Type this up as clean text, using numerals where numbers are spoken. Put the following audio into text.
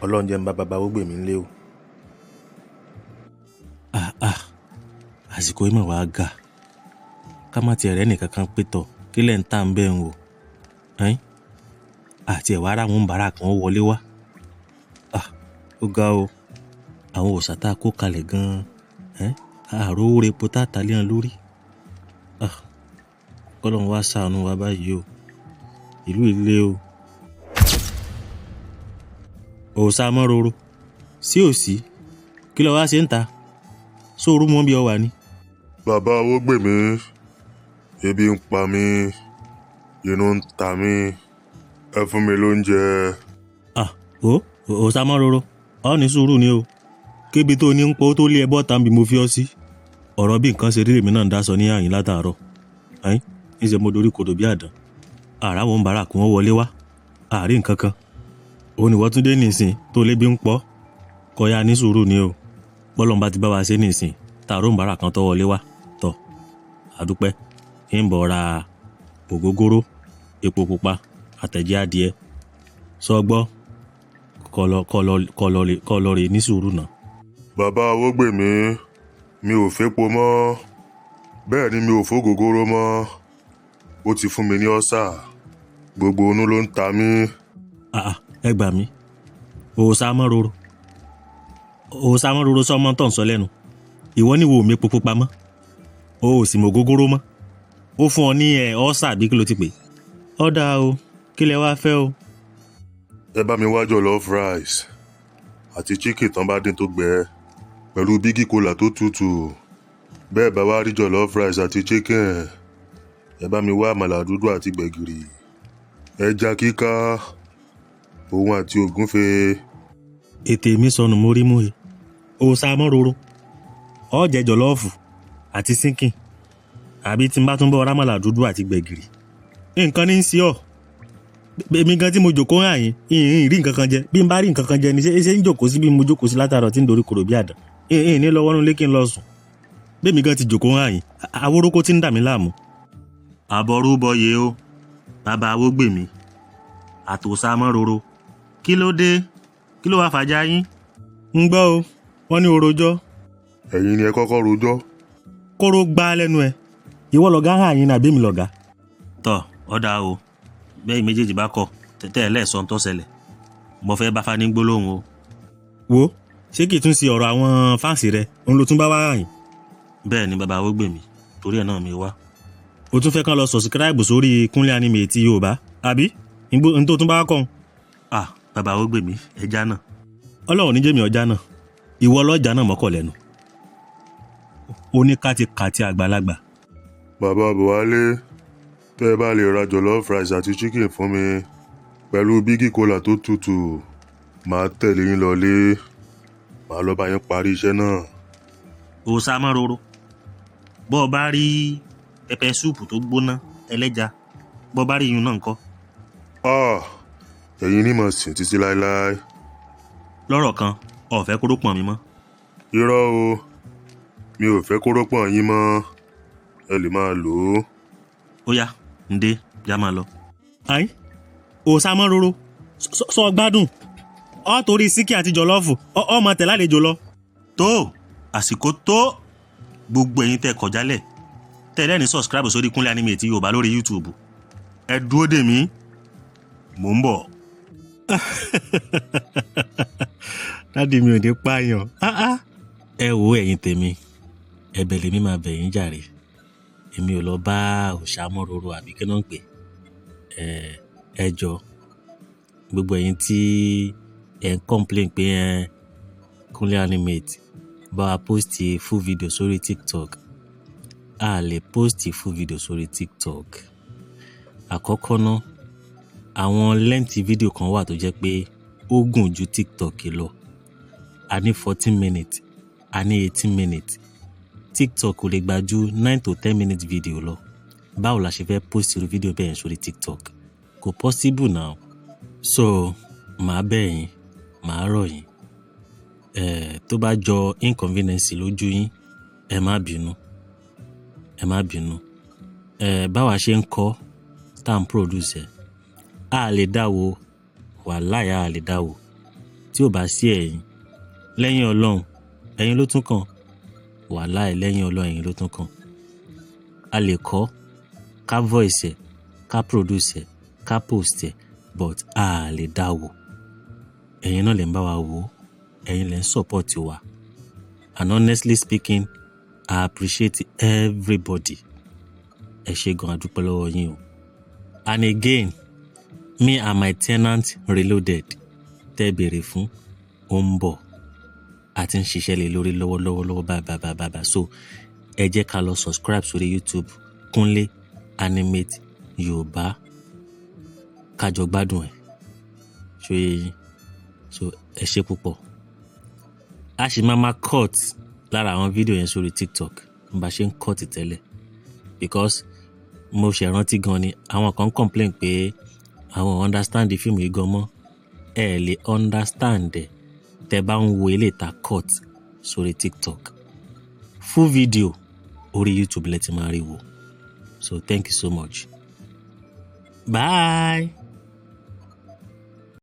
Ọlọ́run jẹ́ ń bá bàbá awogbemi ńlé o. Àsìkò ìmọ̀ wàá ga ká má tiẹ̀ rẹ́ nìkan kan pé tọ̀ kí lẹ̀ ń tà ń bẹ̀ ń wò àti ẹ̀wà ara àwọn bàrà kan wọlé wá. Ó ga o, àwọn òòṣà tá a kó kalẹ̀ gan-an àròwó repo tá a ta lé wọn lórí. Kọ́lọ́run wá ṣàánú wa báyìí o, ìlú ilé o. Òòṣà Amororo sí òsì kí ló wá ṣe ń ta sóoru mọ́ bí ọ wà ní. Bàbá awogbemi, ebi ń pa mí, inú ń ta mí, ẹ fún mi lóúnjẹ. Òòṣà Amororo ọ ní sùúrù ni o, kébi tó ní ń pọ́ tó lé ẹbọ́ tàbí mo fi ọ sí. Ọ̀rọ̀ bí nǹkan ṣe rí èmi náà ń dá sọ ní àyín látàárọ̀ níṣẹ́ mo dorí kodò bí àdán. Àrà wọn bàrà kí wọ́n wọlé wá àárín nǹkan kan. Òun ni wọ́n tún dé nìsín tó lébi ń pọ́ kọ́ya ní sùúrù ni o. Bọ́lọ́n bá ti bá wa ṣe nìsín tààrọ̀ ń bàrà kan tó wọlé wá tọ̀ àdúpẹ́ ń bọ̀ ra ògógóró epo pupa àtẹ̀jẹ́ adìẹ sọgbọ́ kọlọ rè ní sùúrù náà. Bàbá awogbemi, mi ò fépo mọ́, bẹ́ẹ̀ ni mi ò fógógóró mọ́, ó ti fún mi ní ọ́sà, gbogbo inú ló ń ta mí. Ẹ gbà mí, Òòṣà Amororo sọmọ tó ń sọ lẹ́nu. Ìwọ ní wo mépo pupa mọ́, o ò sì mọ ògógóró mọ́, ó fún ọ ní ọ́sà àbí kí ló ti pè. Ọ̀dà o, kí lẹ wá fẹ́ o. Ẹ bá mi wá jollof rice àti chicken tán bá dín tó gbẹ pẹ̀lú bígì cola tó tutù. Bẹ́ẹ̀ bá wá rí jollof rice àti chicken, ẹ bá mi wá àmàlà dúdú àti gbẹ̀gìrì, ẹja kíká, òun àti ògúnfe. Ètè mi sọnù mo rí mú e. Òòṣà Amororo ọ jẹ jọlọ́ọ̀fù àti sínkìn àbí tí n bá tún bọ́ rámàlà dúdú àti gbẹ̀gìrì. Nǹkan ní ń ṣe ọ́. Èmi gan tí mo jòkó hàn yín ìhìn rí nǹkan kan jẹ. Bí n bá rí nǹkan kan jẹ ni ṣé ń jòkó sí bí mo jòkó sí látàrọ̀ tí ń dorí kodò bí àdán. Ìhìn ní lọ́wọ́ nulẹ̀ kí n lọ sùn. Bẹ́ẹ̀mi gan ti jòkó hàn yín àwòrókó tí ń dà mí láàmú. Àbọ̀rú bọyè o, bàbá awogbemi àtòòṣà Amororo kí ló dé, kí ló wá fàjà yín. Ń gbọ́ o, wọ́n ní orojọ́. Ẹ̀yin ni ẹ kọ́kọ́ rojọ́. Kóró gbá lẹ́nu ẹ̀, ìwọ lọ̀gá hàn yín nàbí mi lọ̀gá. Tọ́ ọ̀dà o, bẹ́ẹ̀ méjèèjì bá kọ̀ tẹ́tẹ́ ẹlẹ́sọ̀ tó ṣẹlẹ̀ mo fẹ́ bá fani gbólóhùn o. Wo ṣé kìí tún sí ọ̀rọ̀ àwọn fáǹsì rẹ òun ló tún bá wá hàn yín. Bẹ́ẹ̀ ni bàbá awogbemi, torí ẹ̀ náà mi wá. O tún fẹ́ kán lọ sọ̀sìkíráìbù sórí Kúnlé Animate Yorùbá àbí n tó tún bá kọ́. Bàbá awogbemi ẹja náà. Ọlọ́run ní jẹ́mi ọjà náà, ìwọ lọ́jà náà mọ́kọ̀ lẹ́nu. Oníkàtìkàtì àgbàlagbà. Bàbá Buhari, tẹ́ ẹ bá lè ra jollof rice àti chicken fún mi pẹ̀lú bígì cola tó tutù, màá tẹ̀lé yín lọlé, màá lọ bá yín parí iṣẹ́ náà. Òòṣà Amororo bọ́ ọ bá rí pẹpẹ súùpù tó gbóná ẹlẹ́ja, bọ́ ọ bá rí iyún náà ńkọ́. Ẹ̀yin ní mọ̀ sìn títí láéláé. Lọ́rọ̀ kan o fẹ́ kóró pọ̀n mi mọ́. Irọ́ o, mi ò fẹ́ kóró pọ̀n yín mọ́, ẹ lè máa lò ó. Ó yá ǹdé já máa lọ. Òòṣà Amororo sọ gbádùn ọ torí síkì àti jọlọ́ọ̀fù ọmọ tẹ̀ lálejò lọ. Tó àsìkò tó gbogbo ẹ̀yin tẹ́ kọjálẹ̀ tẹ́ lẹ́ni subscribe sórí Kúnlé Animate Yorùbá lórí YouTube. Ẹ dúró dè mí, mò ń bọ̀. Dádì mi ò ní pààyàn. Ẹ wo ẹ̀yin tèmi, ẹ̀bẹ̀ lèmi máa bẹ̀ yín jàre. Èmi ò lọ bá Òòṣà Amororo àbí kí náà ń pè. Ẹ jọ gbogbo ẹ̀yin tí ẹ ń complain pé Kúnlé Animate bá wa post full video sórí TikTok. A lè post full video sórí TikTok. Àkọ́kọ́ náà àwọn lẹ́ǹtì fídíò kan wà tó jẹ́ pé ó gùn ju TikTok lọ. A ní 14 minutes, a ní 18 minutes. TikTok kò lè gba ju 9 to 10 minutes video lọ. Báwo la ṣe fẹ́ post irú fídíò bẹ́ẹ̀ sórí TikTok? Kò possible now. So màá bẹ̀ yín, màá rọ̀ yín. Tó bá jọ inconvenience lójú yín, ẹ má bínú. Báwa ṣe ń kọ́ tá à ń produce a lè dáwọ́ wàláhì a lè dáwọ́ tí ò bá sí ẹ̀yin lẹ́yìn Ọlọ́run ẹ̀yin ló tún kàn wàláhì lẹ́yìn Ọlọ́run ẹ̀yin ló tún kàn. A lè kọ́ ká voice ẹ̀ ká produce ẹ̀ ká post ẹ̀ but a lè dá wò. Ẹ̀yin náà lè ń bá wa wò, ẹ̀yin lè ń support wa. And honestly speaking, I appreciate everybody. Ẹ ṣé gan, a dúpẹ́ lọ́wọ́ yín o. And again, me and my tenant reloaded tẹ́ bèrè fún ó ń bọ̀. A ti ń ṣiṣẹ́ lé lórí lọ́wọ́lọ́wọ́ báyìí. So ẹ jẹ́ ká lọ subscribe sórí YouTube Kúnlé Animate Yorùbá ká jọ gbádùn ẹ̀. Ṣóyè yín. So ẹ ṣé púpọ̀. A sì máa cut lára àwọn fídíò yẹn sórí TikTok bá ṣe ń cut tẹ́lẹ̀ because mo ṣe rántí gan ni àwọn kan complain pé àwọn understand the film yìí gan mọ́. Ẹ lè understand ẹ̀ tẹ́ bá ń wo ilé ìta cut sórí TikTok. Full video orí YouTube lẹ ti máa rí wò. So thank you so much. Bye.